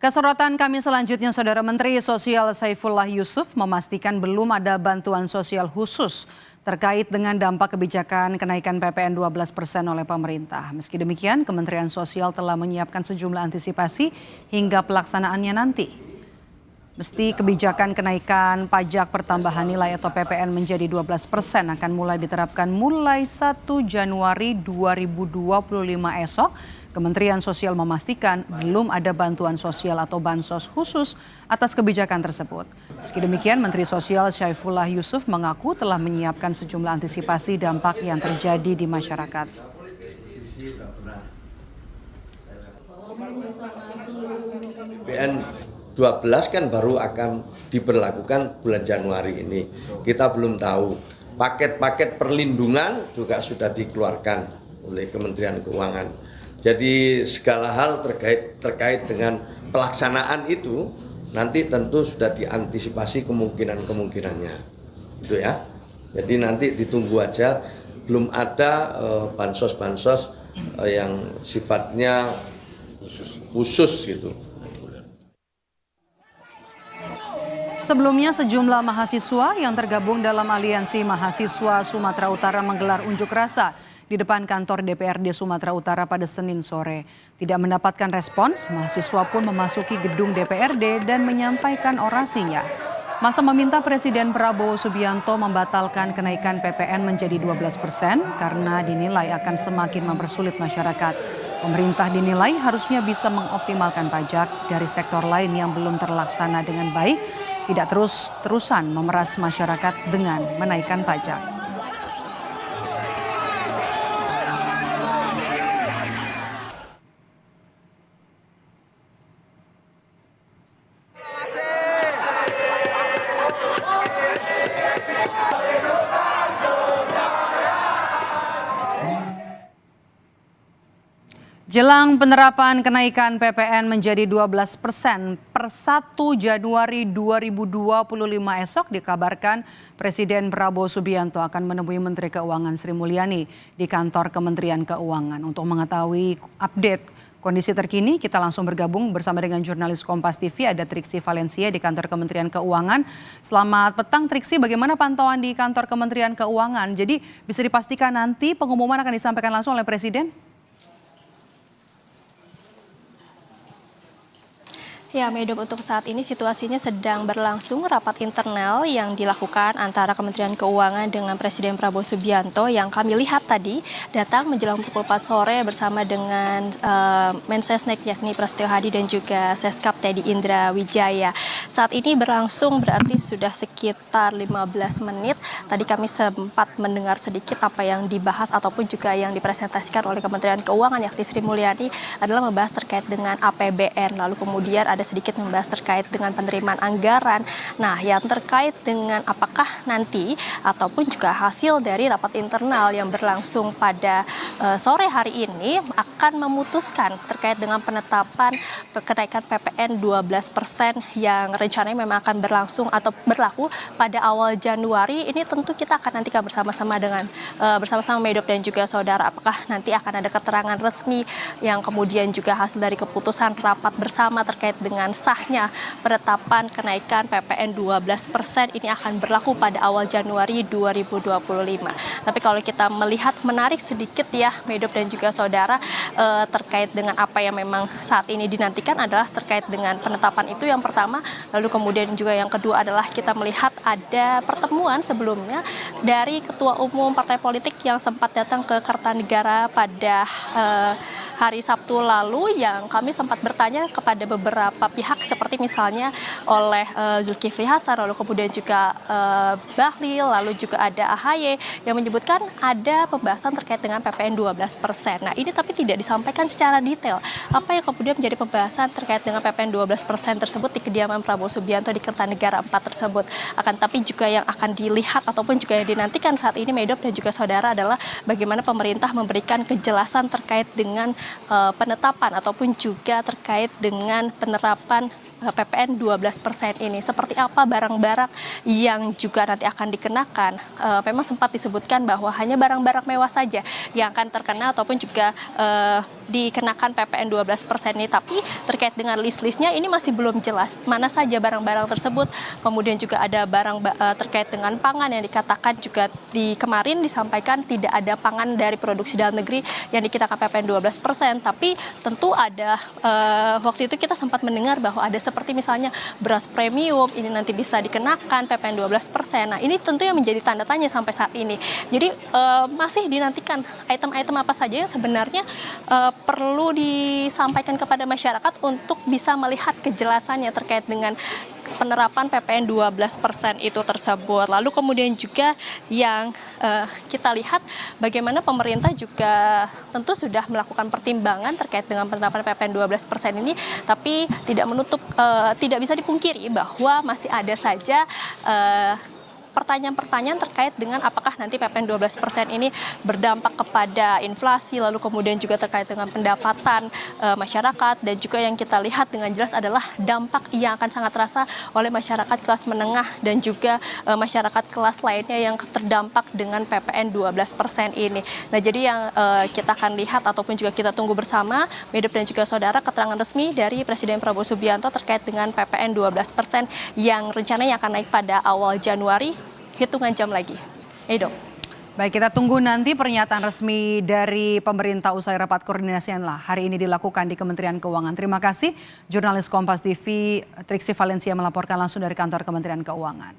Kesorotan kami selanjutnya, Saudara Menteri Sosial Saifullah Yusuf memastikan belum ada bantuan sosial khusus terkait dengan dampak kebijakan kenaikan PPN 12% oleh pemerintah. Meski demikian, Kementerian Sosial telah menyiapkan sejumlah antisipasi hingga pelaksanaannya nanti. Mesti kebijakan kenaikan pajak pertambahan nilai atau PPN menjadi 12% akan mulai diterapkan mulai 1 Januari 2025 esok. Kementerian Sosial memastikan belum ada bantuan sosial atau bansos khusus atas kebijakan tersebut. Meski demikian, Menteri Sosial Saifullah Yusuf mengaku telah menyiapkan sejumlah antisipasi dampak yang terjadi di masyarakat. PPN 12 kan baru akan diberlakukan bulan Januari ini. Kita belum tahu. Paket-paket perlindungan juga sudah dikeluarkan oleh Kementerian Keuangan. Jadi segala hal terkait dengan pelaksanaan itu nanti tentu sudah diantisipasi kemungkinannya. Itu ya. Jadi nanti ditunggu aja, belum ada bansos-bansos yang sifatnya khusus gitu. Sebelumnya, sejumlah mahasiswa yang tergabung dalam Aliansi Mahasiswa Sumatera Utara menggelar unjuk rasa di depan kantor DPRD Sumatera Utara pada Senin sore. Tidak mendapatkan respons, mahasiswa pun memasuki gedung DPRD dan menyampaikan orasinya. Masa meminta Presiden Prabowo Subianto membatalkan kenaikan PPN menjadi 12% karena dinilai akan semakin mempersulit masyarakat. Pemerintah dinilai harusnya bisa mengoptimalkan pajak dari sektor lain yang belum terlaksana dengan baik, tidak terus-terusan memeras masyarakat dengan menaikkan pajak. Jelang penerapan kenaikan PPN menjadi 12% per 1 Januari 2025 esok, dikabarkan Presiden Prabowo Subianto akan menemui Menteri Keuangan Sri Mulyani di kantor Kementerian Keuangan. Untuk mengetahui update kondisi terkini, kita langsung bergabung bersama dengan jurnalis Kompas TV, ada Triksi Valencia di kantor Kementerian Keuangan. Selamat petang Triksi, bagaimana pantauan di kantor Kementerian Keuangan? Jadi bisa dipastikan nanti pengumuman akan disampaikan langsung oleh Presiden? Ya, Medop, untuk saat ini situasinya sedang berlangsung rapat internal yang dilakukan antara Kementerian Keuangan dengan Presiden Prabowo Subianto yang kami lihat tadi datang menjelang pukul 4 sore bersama dengan Mensesnek yakni Prasetyo Hadi dan juga Seskap Teddy Indra Wijaya. Saat ini berlangsung berarti sudah sekitar 15 menit. Tadi kami sempat mendengar sedikit apa yang dibahas ataupun juga yang dipresentasikan oleh Kementerian Keuangan yakni Sri Mulyani adalah membahas terkait dengan APBN. Lalu kemudian ada sedikit membahas terkait dengan penerimaan anggaran. Nah, yang terkait dengan apakah nanti ataupun juga hasil dari rapat internal yang berlangsung pada sore hari ini akan memutuskan terkait dengan penetapan kenaikan PPN 12% yang rencananya memang akan berlangsung atau berlaku pada awal Januari. Ini tentu kita akan nantikan bersama-sama dengan bersama-sama Medop dan juga saudara, apakah nanti akan ada keterangan resmi yang kemudian juga hasil dari keputusan rapat bersama terkait dengan sahnya penetapan kenaikan PPN 12% ini akan berlaku pada awal Januari 2025. Tapi kalau kita melihat menarik sedikit ya Medop dan juga saudara terkait dengan apa yang memang saat ini dinantikan adalah terkait dengan penetapan itu yang pertama, lalu kemudian juga yang kedua adalah kita melihat ada pertemuan sebelumnya dari Ketua Umum Partai Politik yang sempat datang ke Kertanegara pada hari Sabtu lalu yang kami sempat bertanya kepada beberapa pihak seperti misalnya oleh Zulkifli Hasan, lalu kemudian juga Bahlil, lalu juga ada AHY yang menyebutkan ada pembahasan terkait dengan PPN 12%. Nah, ini tapi tidak disampaikan secara detail apa yang kemudian menjadi pembahasan terkait dengan PPN 12% tersebut di kediaman Prabowo Subianto di Kertanegara 4 tersebut. Akan tapi juga yang akan dilihat ataupun juga yang dinantikan saat ini Medop dan juga saudara adalah bagaimana pemerintah memberikan kejelasan terkait dengan penetapan ataupun juga terkait dengan penerapan PPN 12% ini. Seperti apa barang-barang yang juga nanti akan dikenakan. Memang sempat disebutkan bahwa hanya barang-barang mewah saja yang akan terkena ataupun juga dikenakan PPN 12% ini. Tapi terkait dengan list-listnya ini masih belum jelas mana saja barang-barang tersebut. Kemudian juga ada barang terkait dengan pangan yang dikatakan juga kemarin disampaikan tidak ada pangan dari produksi dalam negeri yang dikenakan PPN 12%. Tapi tentu ada waktu itu kita sempat mendengar bahwa ada seperti misalnya beras premium ini nanti bisa dikenakan PPN 12%. Nah, ini tentu yang menjadi tanda tanya sampai saat ini. Jadi masih dinantikan item-item apa saja yang sebenarnya perlu disampaikan kepada masyarakat untuk bisa melihat kejelasannya terkait dengan penerapan PPN 12% itu tersebut. Lalu kemudian juga yang kita lihat bagaimana pemerintah juga tentu sudah melakukan pertimbangan terkait dengan penerapan PPN 12% ini, tapi tidak bisa dipungkiri bahwa masih ada saja pertanyaan-pertanyaan terkait dengan apakah nanti PPN 12% ini berdampak kepada inflasi, lalu kemudian juga terkait dengan pendapatan masyarakat, dan juga yang kita lihat dengan jelas adalah dampak yang akan sangat terasa oleh masyarakat kelas menengah dan juga masyarakat kelas lainnya yang terdampak dengan PPN 12% ini. Nah, jadi yang kita akan lihat ataupun juga kita tunggu bersama, Medep dan juga saudara, keterangan resmi dari Presiden Prabowo Subianto terkait dengan PPN 12% yang rencananya akan naik pada awal Januari. Hitungan jam lagi. Edo. Baik, kita tunggu nanti pernyataan resmi dari pemerintah usai rapat koordinasi yang hari ini dilakukan di Kementerian Keuangan. Terima kasih, jurnalis Kompas TV Triksi Valencia melaporkan langsung dari kantor Kementerian Keuangan.